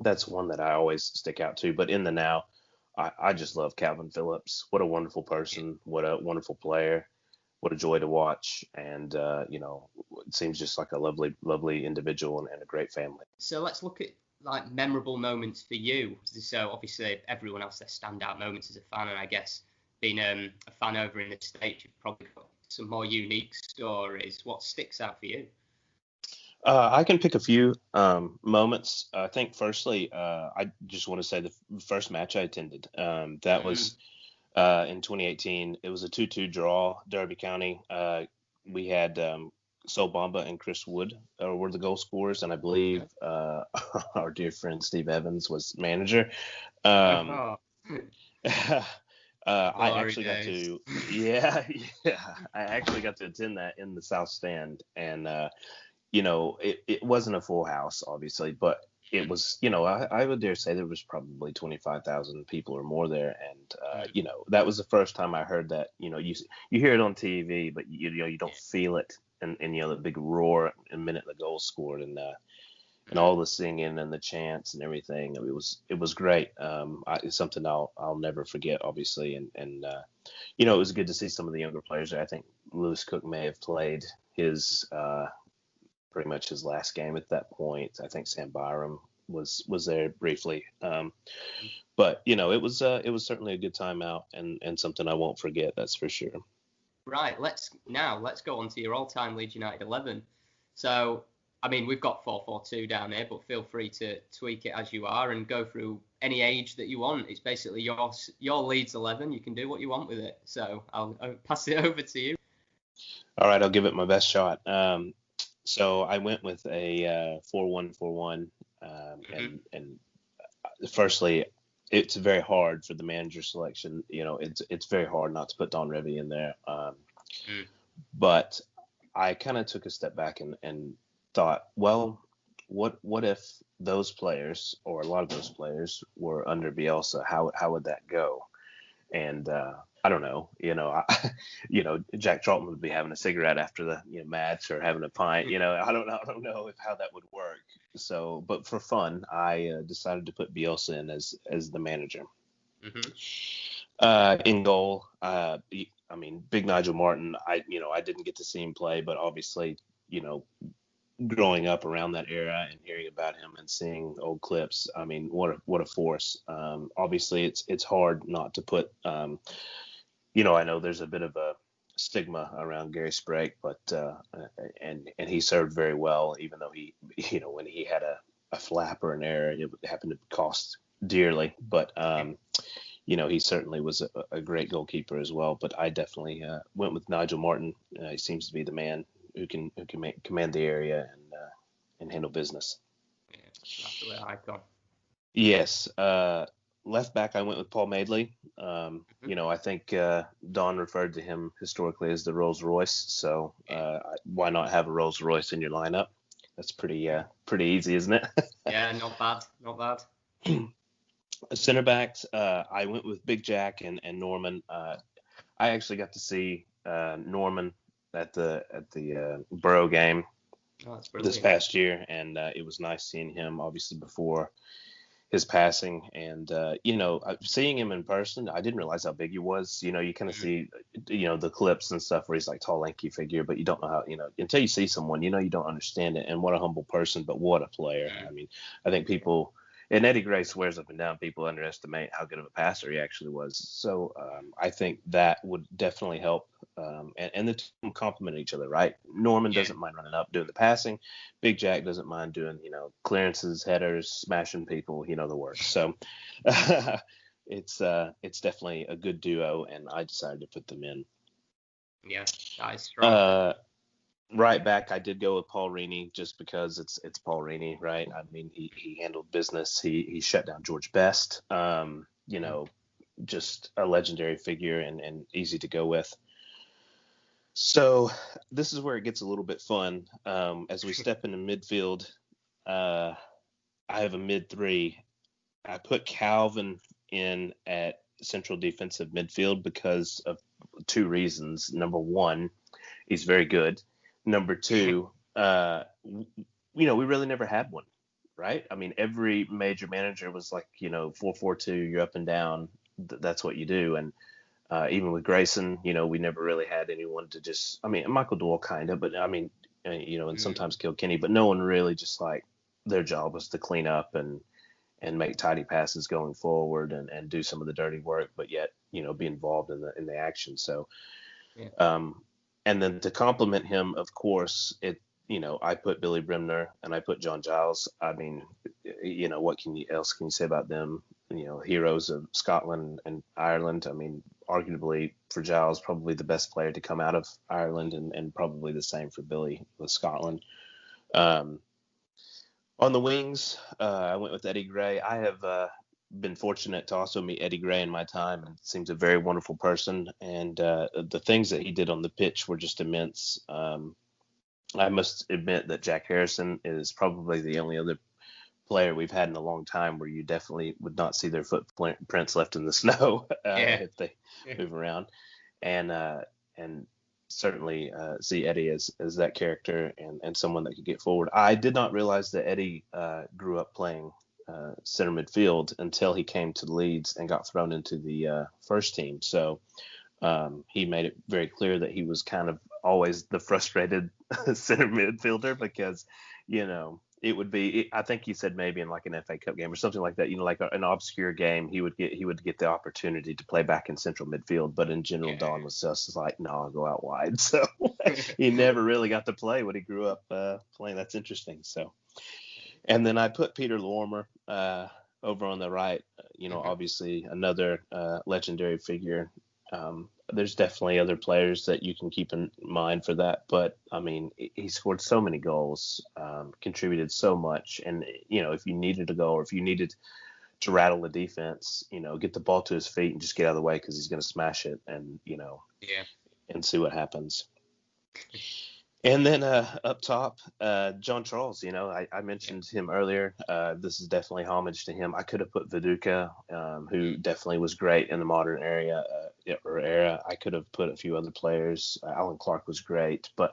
that's one that I always stick out to. But in the now, I just love Calvin Phillips. What a wonderful person. What a wonderful player. What a joy to watch. And, it seems just like a lovely, lovely individual and a great family. So let's look at like memorable moments for you. So obviously everyone else their standout moments as a fan, and I guess being a fan over in the States, you've probably got some more unique stories. What sticks out for you? I can pick a few moments. I think firstly, I just want to say the first match I attended, that was in 2018. It was a 2-2 draw, Derby County. We had Sol Bamba and Chris Wood were the goal scorers, and I believe our dear friend Steve Evans was manager. I actually got to, I actually got to attend that in the South Stand, and it wasn't a full house, obviously, but it was, I would dare say there was probably 25,000 people or more there. And, that was the first time I heard that, you hear it on TV, but, you don't feel it. And the big roar the minute the goal scored, and all the singing and the chants and everything. I mean, it was great. It's something I'll never forget, obviously. And it was good to see some of the younger players there. I think Lewis Cook may have played his, pretty much his last game at that point. I think Sam Byram was there briefly. But it was certainly a good time out and something I won't forget. That's for sure. Right. Let's go on to your all-time Leeds United 11. So, I mean, we've got 4-4-2 down here, but feel free to tweak it as you are and go through any age that you want. It's basically your Leeds 11. You can do what you want with it. So I'll pass it over to you. All right, I'll give it my best shot. So I went with a 4-1-4-1, and firstly, it's very hard for the manager selection. It's very hard not to put Don Revy in there. But I kind of took a step back and thought, well, what if those players, or a lot of those players, were under Bielsa? How would that go? And I don't know, Jack Charlton would be having a cigarette after the match or having a pint. I don't know how that would work. So, but for fun, I decided to put Bielsa in as the manager. In goal, big Nigel Martin. I didn't get to see him play, but obviously, growing up around that era and hearing about him and seeing old clips, I mean, what a force. Obviously, it's hard not to put. I know there's a bit of a stigma around Gary Sprague, but and he served very well, even though he, when he had a flap or an error, it happened to cost dearly. But he certainly was a great goalkeeper as well. But I definitely went with Nigel Martin. He seems to be the man who can command the area and handle business. Yeah, that's the way I go. Yes. Left back, I went with Paul Madeley. I think Don referred to him historically as the Rolls Royce. So why not have a Rolls Royce in your lineup? That's pretty easy, isn't it? Yeah, not bad. Center backs, I went with Big Jack and Norman. I actually got to see Norman at the Borough game this past year, and it was nice seeing him. Obviously before his passing, and seeing him in person, I didn't realize how big he was. You kind of see the clips and stuff where he's like tall, lanky figure, but you don't know how, until you see someone, you don't understand it. And what a humble person, but what a player. I mean, I think people, and Eddie Gray swears up and down, people underestimate how good of a passer he actually was. So I think that would definitely help. And the two complement each other, right? Norman doesn't mind running up, doing the passing. Big Jack doesn't mind doing, clearances, headers, smashing people, the works. So it's definitely a good duo, and I decided to put them in. Yeah, that is strong. Right back, I did go with Paul Reaney just because it's Paul Reaney, right? I mean, he handled business. He shut down George Best. Just a legendary figure and easy to go with. So this is where it gets a little bit fun. As we step into midfield, I have a mid three. I put Calvin in at central defensive midfield because of two reasons. Number one, he's very good. Number two, we really never had one, right? I mean, every major manager was like, 4-4-2, you're up and down. That's what you do. And even with Grayson, we never really had anyone to just, I mean, Michael Doyle kind of, but I mean, and sometimes Kilkenny, but no one really just like their job was to clean up and make tidy passes going forward and do some of the dirty work, but yet, be involved in the action. So, and then to complement him, of course, I put Billy Bremner and I put John Giles. I mean, what else can you say about them? Heroes of Scotland and Ireland. I mean, arguably for Giles, probably the best player to come out of Ireland, and probably the same for Billy with Scotland. On the wings, I went with Eddie Gray. I have been fortunate to also meet Eddie Gray in my time, and seems a very wonderful person. And the things that he did on the pitch were just immense. I must admit that Jack Harrison is probably the only other player we've had in a long time where you definitely would not see their footprints left in the snow if they move around. And certainly see Eddie as that character and someone that could get forward. I did not realize that Eddie grew up playing center midfield until he came to Leeds and got thrown into the first team. So he made it very clear that he was kind of always the frustrated center midfielder because, it would be, I think he said maybe in like an FA Cup game or something like that, like an obscure game, he would get the opportunity to play back in central midfield. But in general, Don was just like, no, I'll go out wide. So he never really got to play when he grew up playing. That's interesting. So, and then I put Peter Lormer over on the right, obviously another legendary figure. There's definitely other players that you can keep in mind for that. But, I mean, he scored so many goals, contributed so much. And, if you needed a goal or if you needed to rattle the defense, get the ball to his feet and just get out of the way because he's going to smash it and, and see what happens. And then up top, John Charles, I mentioned him earlier. This is definitely homage to him. I could have put Viduka, who definitely was great in the modern era. era. I could have put a few other players. Alan Clark was great, but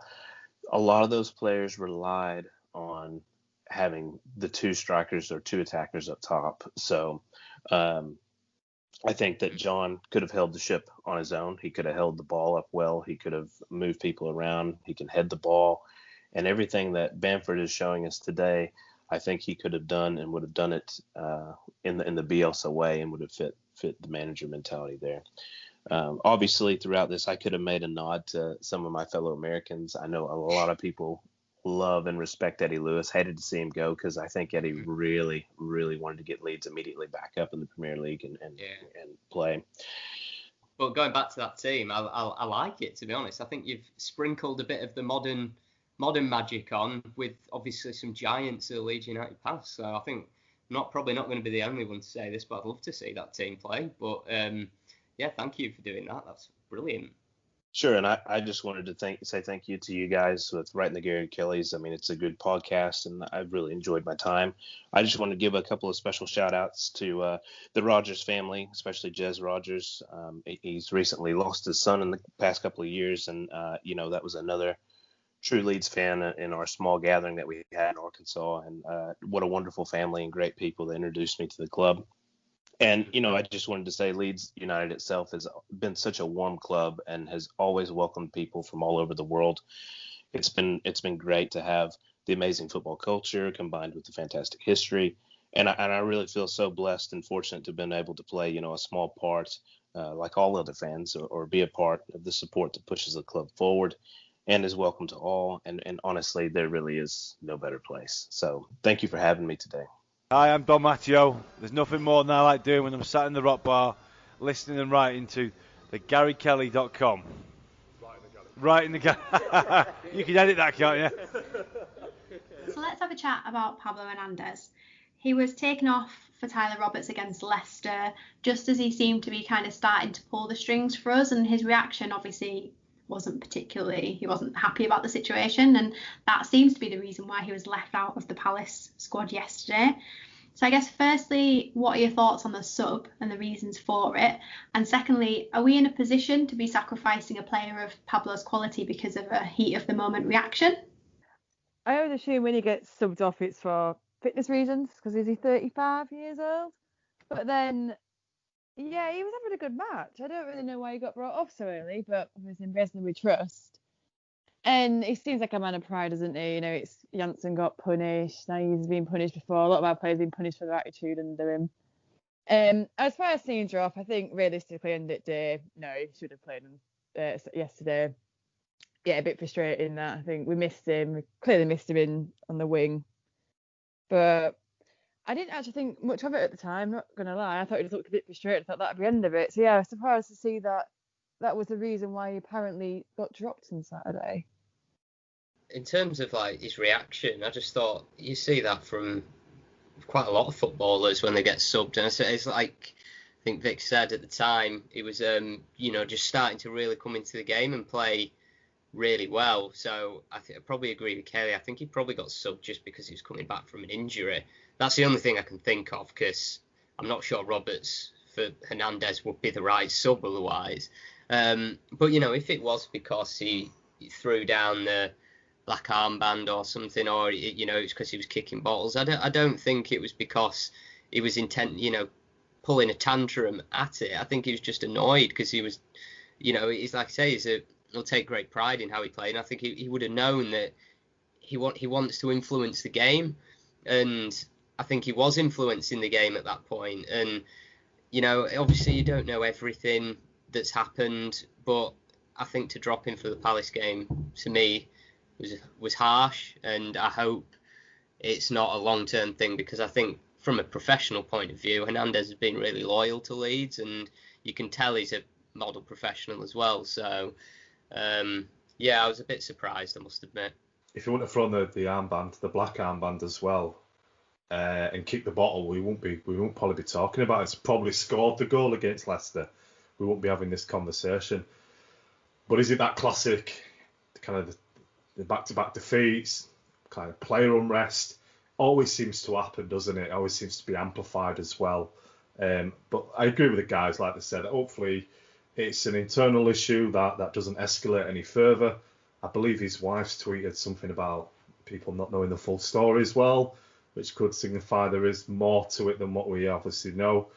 a lot of those players relied on having the two strikers or two attackers up top. So I think that John could have held the ship on his own. He could have held the ball up well. He could have moved people around. He can head the ball. And everything that Bamford is showing us today, I think he could have done and would have done it in the Bielsa way and would have fit the manager mentality there. Obviously, throughout this, I could have made a nod to some of my fellow Americans. I know a lot of people love and respect Eddie Lewis. Hated to see him go because I think Eddie really, really wanted to get Leeds immediately back up in the Premier League and play. But going back to that team, I like it, to be honest. I think you've sprinkled a bit of the modern magic on with obviously some giants of the Leeds United past. So I think probably not going to be the only one to say this, but I'd love to see that team play. But yeah, thank you for doing that. That's brilliant. Sure, and I just wanted to say thank you to you guys with Writing the Gary Kellys. I mean, it's a good podcast, and I've really enjoyed my time. I just want to give a couple of special shout-outs to the Rogers family, especially Jez Rogers. He's recently lost his son in the past couple of years, and, that was another true Leeds fan in our small gathering that we had in Arkansas. And what a wonderful family and great people that introduced me to the club. And, I just wanted to say Leeds United itself has been such a warm club and has always welcomed people from all over the world. It's been great to have the amazing football culture combined with the fantastic history. And I really feel so blessed and fortunate to have been able to play, a small part, like all other fans, or be a part of the support that pushes the club forward and is welcome to all. And honestly, there really is no better place. So thank you for having me today. Hi, I'm Don Matteo. There's nothing more than I like doing when I'm sat in the rock bar, listening and writing to thegarykelly.com. Right in the Gary. You can edit that, can't you? So let's have a chat about Pablo Hernandez. He was taken off for Tyler Roberts against Leicester, just as he seemed to be kind of starting to pull the strings for us, and his reaction obviously he wasn't happy about the situation, and that seems to be the reason why he was left out of the Palace squad yesterday. So I guess firstly, what are your thoughts on the sub and the reasons for it? And secondly, are we in a position to be sacrificing a player of Pablo's quality because of a heat of the moment reaction? I would assume when he gets subbed off it's for fitness reasons, because is he 35 years old? But then yeah, he was having a good match. I don't really know why he got brought off so early, but obviously in Brescia we trust. And he seems like a man of pride, doesn't he? It's Janssen got punished. Now he's been punished before. A lot of our players have been punished for their attitude under him. As far as seeing off, I think realistically, end of the day, no, he should have played him yesterday. Yeah, a bit frustrating that. I think we missed him. We clearly missed him on the wing. But I didn't actually think much of it at the time, not going to lie. I thought he just looked a bit frustrated. I thought that'd be the end of it. So yeah, I was surprised to see that was the reason why he apparently got dropped on Saturday. In terms of his reaction, I just thought you see that from quite a lot of footballers when they get subbed. And it's like, I think Vic said at the time, he was, just starting to really come into the game and play really well. So I probably agree with Kelly. I think he probably got subbed just because he was coming back from an injury. That's the only thing I can think of, because I'm not sure Roberts for Hernandez would be the right sub otherwise. But, if it was because he threw down the black armband or something, or, it's because he was kicking bottles, I don't think it was because he was pulling a tantrum at it. I think he was just annoyed because he was, he's like I say, he'll take great pride in how he played. And I think he would have known that he wants to influence the game. And I think he was influencing the game at that point. And, obviously you don't know everything that's happened, but I think to drop him for the Palace game, to me, was harsh. And I hope it's not a long-term thing, because I think from a professional point of view, Hernandez has been really loyal to Leeds, and you can tell he's a model professional as well. So, I was a bit surprised, I must admit. If you want to throw the armband, the black armband as well, and kick the bottle, we won't probably be talking about it. It's probably scored the goal against Leicester. We won't be having this conversation. But is it that classic kind of the back-to-back defeats, kind of player unrest? Always seems to happen, doesn't it? Always seems to be amplified as well. But I agree with the guys, like they said, that hopefully it's an internal issue that doesn't escalate any further. I believe his wife's tweeted something about people not knowing the full story as well, which could signify there is more to it than what we obviously know.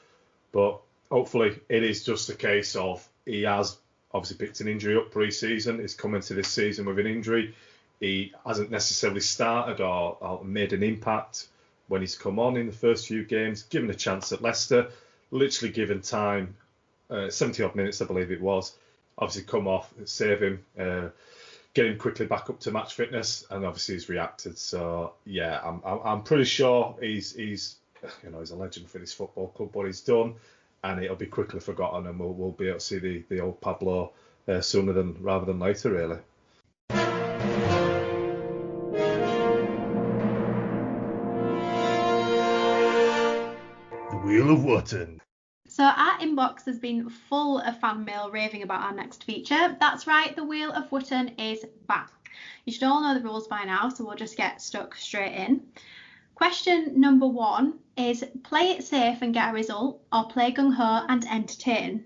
But hopefully it is just a case of he has obviously picked an injury up pre-season. He's come into this season with an injury. He hasn't necessarily started or made an impact when he's come on in the first few games, given a chance at Leicester, literally given time, 70-odd minutes I believe it was, obviously come off, save him, get him quickly back up to match fitness, and obviously he's reacted. So yeah, I'm pretty sure he's he's a legend for this football club, what he's done, and it'll be quickly forgotten, and we'll be able to see the old Pablo sooner rather than later, really. The Wheel of Wootton. So our inbox has been full of fan mail raving about our next feature. That's right, the Wheel of Wootton is back. You should all know the rules by now, so we'll just get stuck straight in. Question number 1 is play it safe and get a result, or play gung-ho and entertain?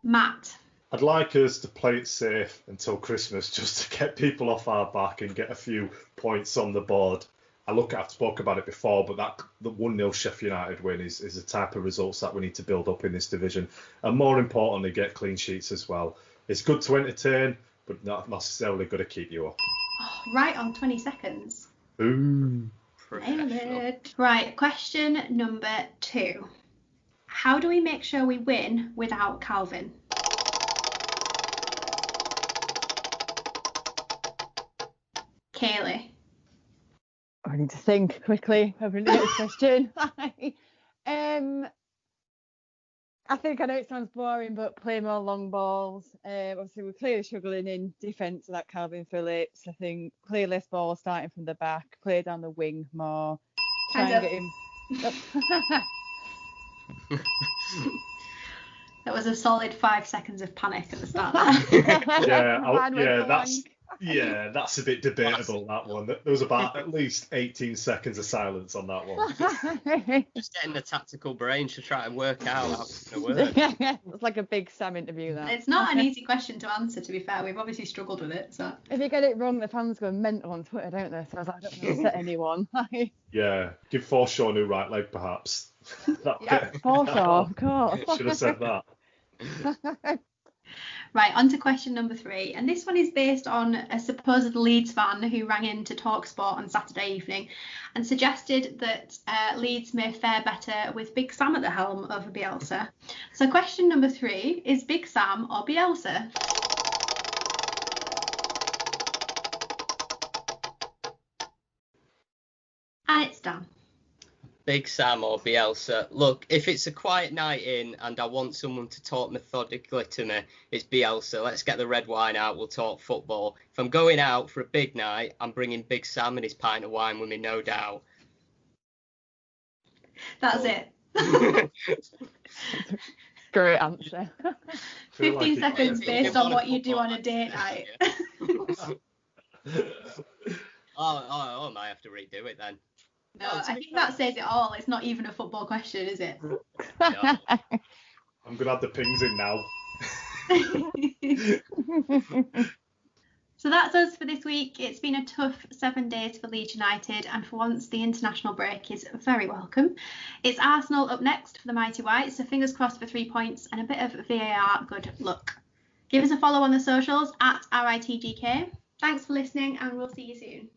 Matt. I'd like us to play it safe until Christmas, just to get people off our back and get a few points on the board. I've spoke about it before, but the 1-0 Sheffield United win is the type of results that we need to build up in this division. And more importantly, get clean sheets as well. It's good to entertain, but not necessarily good to keep you up. Oh, right on 20 seconds. Ooh. Nailed it. Right, question number 2. How do we make sure we win without Calvin? Kaylee. I need to think quickly over the next question. I think I know it sounds boring, but play more long balls. Obviously, we're clearly struggling in defence without Calvin Phillips. I think play less balls starting from the back, play down the wing more. Try and get him. That was a solid 5 seconds of panic at the start. That's a bit debatable, that one. There was about at least 18 seconds of silence on that one. Just getting the tactical brain to try and work out how it's going to work. It's like a big Sam interview, that. It's not an easy question to answer, to be fair. We've obviously struggled with it. So if you get it wrong, the fans go mental on Twitter, don't they? So I was like, I don't want to upset anyone. Yeah, give Forshaw a new right leg, perhaps. Forshaw, of course. Should have said that. Right, on to question number 3. And this one is based on a supposed Leeds fan who rang in to TalkSport on Saturday evening and suggested that Leeds may fare better with Big Sam at the helm over Bielsa. So question number 3 is Big Sam or Bielsa? And it's done. Big Sam or Bielsa. Look, if it's a quiet night in and I want someone to talk methodically to me, it's Bielsa. Let's get the red wine out, we'll talk football. If I'm going out for a big night, I'm bringing Big Sam and his pint of wine with me, no doubt. That's it. Great answer. 15 seconds based on what you do on a date night. I might have to redo it then. No, I think that says it all. It's not even a football question, is it? No. I'm going to have the pings in now. So that's us for this week. It's been a tough 7 days for Leeds United, and for once the international break is very welcome. It's Arsenal up next for the Mighty Whites, so fingers crossed for 3 points and a bit of VAR good luck. Give us a follow on the socials at RITGK. Thanks for listening, and we'll see you soon.